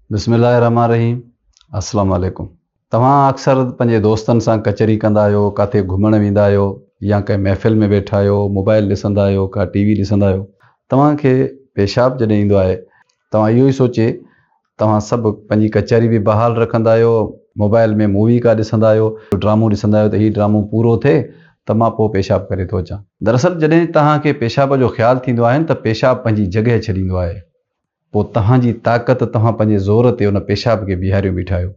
बिस्मिल्लाहिर्रहमानिर्रहीम। अस्सलाम वालेकुम। तव्हां अक्सर पंहिंजे दोस्तनि सां कचहरी कंदा आहियो, काथे घुमण वेंदा आहियो या कंहिं महफ़िल में वेठा आहियो, मोबाइल ॾिसंदा आहियो, का टीवी ॾिसंदा आहियो। तव्हांखे पेशाब जॾहिं ईंदो आहे, तव्हां इहो ई सोचे तव्हां सभु पंहिंजी कचहरी बि बहाल रखंदा आहियो, मोबाइल में मूवी का ॾिसंदा आहियो, ड्रामो ॾिसंदा आहियो त हीउ ड्रामो पूरो थिए त मां पोइ पेशाब करे थो अचां। दरअसल जॾहिं तव्हांखे पेशाब जो ख़्यालु थींदो आहे त पेशाब पंहिंजी जॻह छॾींदो आहे। पोइ तव्हांजी ताक़त तव्हां पंहिंजे ज़ोर ते उन पेशाब खे बीहारियो बीठा आहियो।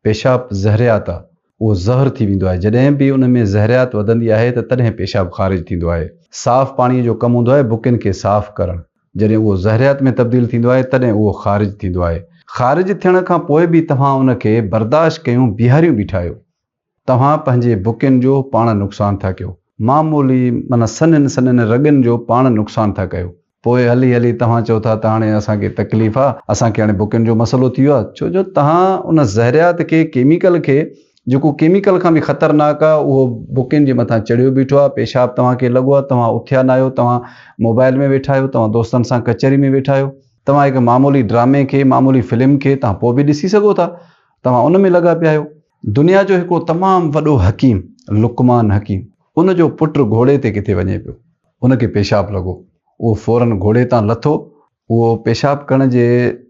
पेशाब ज़हरियात आहे, उहो ज़हर थी वेंदो आहे। जॾहिं बि उन में ज़हरियात वधंदी आहे त तॾहिं पेशाब ख़ारिज थींदो आहे। साफ़ पाणीअ जो कमु हूंदो आहे बुकियुनि खे साफ़ करणु। जॾहिं उहो ज़हरियात में तब्दील थींदो आहे तॾहिं उहो ख़ारिज थींदो आहे। ख़ारिज थियण खां पोइ बि तव्हां उनखे बर्दाश्त कयूं बीहारियूं बीठा आहियो। तव्हां पंहिंजे बुकियुनि जो पाण नुक़सानु था कयो। मामूली माना सन्हनि रगनि जो पाण नुक़सानु था कयो। पोइ हली हली तव्हां चओ था त हाणे असांखे तकलीफ़ आहे, असांखे हाणे बुकियुनि जो मसइलो थी वियो आहे। छो जो तव्हां उन ज़हरियात खे, केमिकल खे, जेको केमिकल खां बि ख़तरनाक आहे, उहो बुकियुनि जे मथां चढ़ियो बीठो आहे। पेशाब तव्हांखे लॻो आहे, तव्हां उथिया न आहियो, तव्हां मोबाइल में वेठा आहियो, तव्हां दोस्तनि सां कचहरी में वेठा आहियो। तव्हां हिकु मामूली ड्रामे खे, मामूली फिल्म खे तव्हां पोइ बि ॾिसी सघो था, तव्हां उन में लॻा पिया आहियो। दुनिया जो हिकिड़ो तमामु वॾो हकीम, लुकमान हकीम, उन जो पुटु घोड़े ते किथे वञे पियो, उनखे पेशाब लॻो। उहो फ़ौरन घोड़े तां लथो। उहो पेशाब करण जे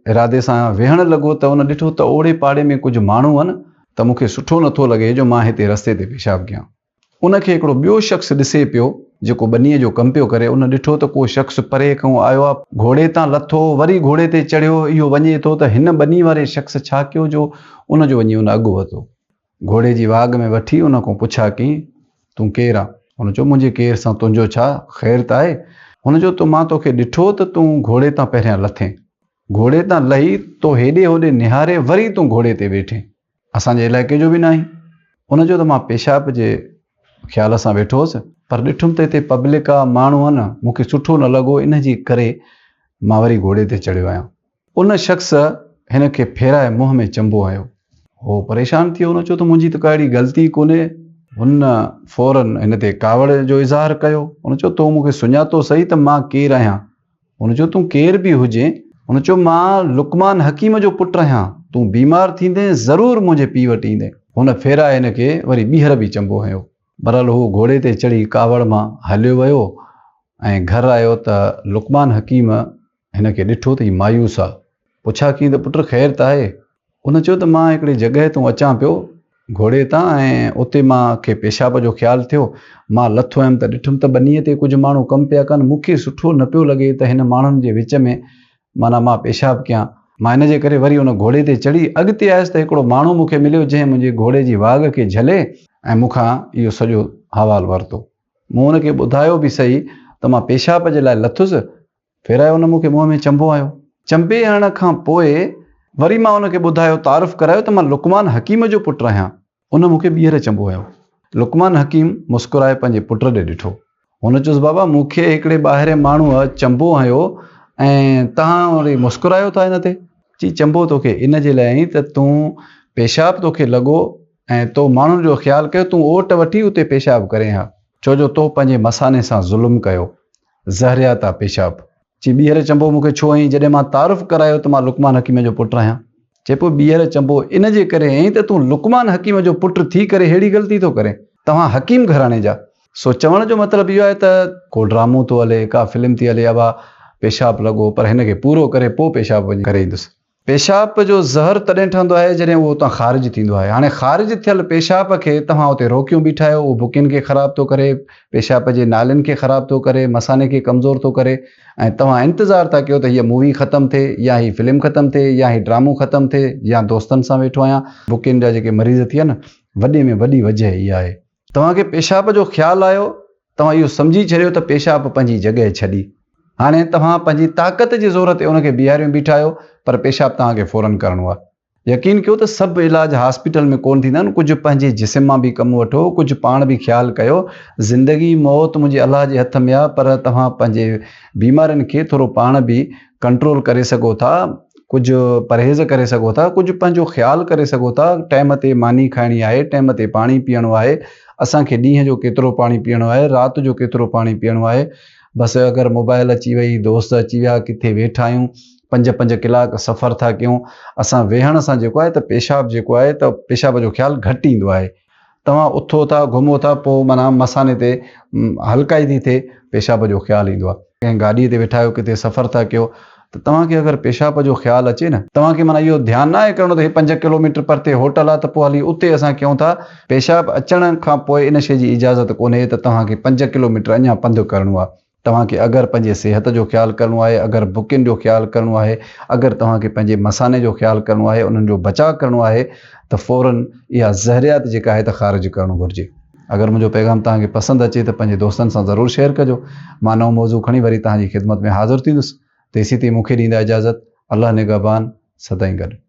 इरादे सां वेहण लॻो त उन ॾिठो त ओड़े पाड़े में कुझु माण्हू आहिनि, त मूंखे सुठो नथो लॻे जो मां हिते रस्ते ते पेशाब कयां। उनखे हिकिड़ो ॿियो शख़्स ॾिसे पियो जेको ॿनीअ जो कमु पियो करे। उन ॾिठो त को शख़्स परे खां आयो आहे, घोड़े तां लथो, वरी घोड़े ते चढ़ियो, इहो वञे थो त हिन ॿनी वारे शख़्स छा कयो जो उनजो वञी उन अॻु वरितो। घोड़े जी वाघ में वठी उन खां पुछा कई, तूं केरु आहे? उन चयो, मुंहिंजे केर सां तुंहिंजो छा, ख़ैरु त आहे? हुन जो, त मां तोखे ॾिठो त तूं घोड़े तां पहिरियां लथें, घोड़े तां लही तो हेॾे होॾे निहारे वरी तूं घोड़े ते वेठे, असांजे इलाइक़े जो बि न आहीं। हुन जो, त मां पेशाब जे ख़्याल सां वेठो हुअसि, पर ॾिठुमि त हिते पब्लिक आहे, माण्हू आहिनि, मूंखे सुठो न लॻो, इन जे करे मां वरी घोड़े ते चढ़ियो आहियां। उन शख़्स हिन खे फेराए मुंहं में चंबो आयो। हो परेशान थी वियो। हुन चयो त मुंहिंजी त काड़ी ग़लती कोन्हे। हुन फ़ौरन हिन ते कावड़ जो इज़हार कयो। हुन चयो, तो मूंखे सुञातो सही त मां केरु आहियां? हुन चयो, तूं केरु बि हुजे। हुन चयो, मां लुकमान हकीम जो पुटु आहियां, तूं बीमार थींदे ज़रूरु मुंहिंजे पीउ वटि ईंदे। हुन फेराए हिन खे वरी ॿीहर बि चंबो हयो। बहरहाल हू घोड़े ते चढ़ी कावड़ मां हलियो वियो ऐं घरु आयो त लुकमान हकीम हिन खे ॾिठो त हीउ मायूस आहे। पुछा कई त पुटु ख़ैरु त आहे? हुन चयो त मां हिकिड़ी जॻहि तां अचां पियो घोड़े तां, ऐं उते मूंखे पेशाब जो ख़्यालु थियो। मां लथो हुयमि त ॾिठुमि त ॿनीअ ते कुझु माण्हू कमु पिया कनि। मूंखे सुठो न पियो लॻे त हिन माण्हुनि जे विच में माना मां पेशाब कयां। मां इन जे करे वरी हुन घोड़े ते चढ़ी अॻिते आयुसि त हिकिड़ो माण्हू मूंखे मिलियो जंहिं मुंहिंजे घोड़े जी वाघ खे झले ऐं मूंखां इहो सॼो हवालु वरितो। मूं हुनखे ॿुधायो बि सही त मां पेशाब जे लाइ लथुसि, फेराए हुन मूंखे मुंहं में चंबो आयो। चंबे हणण खां पोइ वरी मां हुनखे ॿुधायो, तारीफ़ करायो त मां लुकमान हकीम जो पुटु आहियां। उन मूंखे ॿीहर चंबो आयो। लुकमान हकीम मुस्कुराए पंहिंजे पुट ॾे ॾिठो। हुन चयोसि, बाबा मूंखे हिकिड़े ॿाहिरे माण्हूअ चंबो हयो ऐं तव्हां वरी मुस्कुरायो था हिन ते? चई, चंबो तोखे इन जे लाइ त तूं पेशाब तोखे लॻो ऐं तो माण्हुनि जो ख़्यालु कयो, तूं ओट वठी उते पेशाब करे हा, छो जो तो पंहिंजे मसाने सां ज़ुल्म कयो, ज़हरियात आहे पेशाब। चई, ॿीहर चंबो मूंखे छो हईं जॾहिं मां तारीफ़ करायो त मां लुकमान हकीम जो पुटु आहियां? चए पोइ ॿीहर चंबो इन जे करे हईं त तूं लुकमान हकीम जो पुटु थी करे अहिड़ी ग़लती थो करे, तव्हां हकीम घराणे जा। सो चवण जो मतिलबु इहो आहे त को ड्रामो थो हले, का फिल्म थी हले, अबा पेशाब लॻो, पर हिन खे पूरो करे पोइ पेशाब वञी करे ईंदुसि। पेशाब जो ज़हर तॾहिं ठहंदो आहे जॾहिं उहो उतां ख़ारिज थींदो आहे। हाणे ख़ारिज थियल पेशाब खे तव्हां उते रोकियूं बीठा आहियो, उहो बुकियुनि खे ख़राबु थो करे, पेशाब जे नालियुनि खे ख़राबु थो करे, मसाने खे कमज़ोर थो करे, ऐं तव्हां इंतज़ारु था कयो त हीअ मूवी ख़तमु थिए या हीअ फिल्म ख़तमु थिए या हीअ ड्रामो ख़तमु थिए या दोस्तनि सां वेठो आहियां। बुकियुनि जा जेके मरीज़ थी विया न, वॾे में वॾी वजह इहा आहे। तव्हांखे पेशाब जो ख़्यालु आयो, तव्हां इहो सम्झी छॾियो त पेशाब पंहिंजी जॻह छॾी। हाणे तव्हां पंहिंजी ताक़त जे ज़ोर ते उनखे बीहारियूं बीठा आहियो, पर पेशाब तव्हांखे फ़ौरन करिणो आहे। यकीन कयो त सभु इलाज हॉस्पिटल में कोन थींदा आहिनि। कुझु पंहिंजे जिस्म मां बि कमु वठो, कुझु पाण बि ख़्यालु कयो। ज़िंदगी मौत मुंहिंजे अलाह जे हथ में आहे, पर तव्हां पंहिंजे बीमारियुनि खे थोरो पाण बि कंट्रोल करे सघो था, कुझु परहेज़ करे सघो था, कुझु पंहिंजो ख़्यालु करे सघो था। टाइम ते मानी खाइणी आहे, टाइम ते पाणी पीअणो आहे। असांखे ॾींहं जो केतिरो पाणी पीअणो आहे, राति जो केतिरो पाणी पीअणो आहे। बसि अगरि मोबाइल अची वई, दोस्त अची विया, किथे वेठा आहियूं, 5 कलाक सफ़र था कयूं, असां वेहण सां जेको आहे त पेशाब जेको आहे त पेशाब जो ख़्यालु घटि ईंदो आहे। तव्हां उथो था घुमो था पोइ माना मसाने ते हल्काई थी थिए, पेशाब जो ख़्यालु ईंदो आहे। कंहिं गाॾीअ ते वेठा आहियो, किथे सफ़र था कयो, त तव्हांखे अगरि पेशाब जो ख़्यालु अचे न, तव्हांखे माना इहो ध्यानु न आहे करिणो त हे 5 किलोमीटर परते होटल आहे त पोइ हली उते असां कयूं था। पेशाब अचण खां पोइ इन शइ जी इजाज़त कोन्हे त तव्हांखे 5 किलोमीटर अञा पंधु करिणो आहे। तव्हांखे अगरि पंहिंजे सिहत जो ख़्यालु करिणो आहे, अगरि बुकियुनि जो ख़्यालु करिणो आहे, अगरि तव्हांखे पंहिंजे मसाने जो ख़्यालु करिणो आहे, उन्हनि जो बचाव करिणो आहे, त फ़ौरन इहा ज़हरियात जेका आहे त ख़ारिज करणु घुरिजे। अगरि मुंहिंजो पैगाम तव्हांखे पसंदि अचे त पंहिंजे दोस्तनि सां ज़रूरु शेयर कजो। मां नओं मौज़ू खणी वरी तव्हांजी ख़िदमत में हाज़िर थींदुसि। तेसीं ताईं मूंखे ॾींदा इजाज़त। अल्लाह निगहबान, सदाईं गॾु।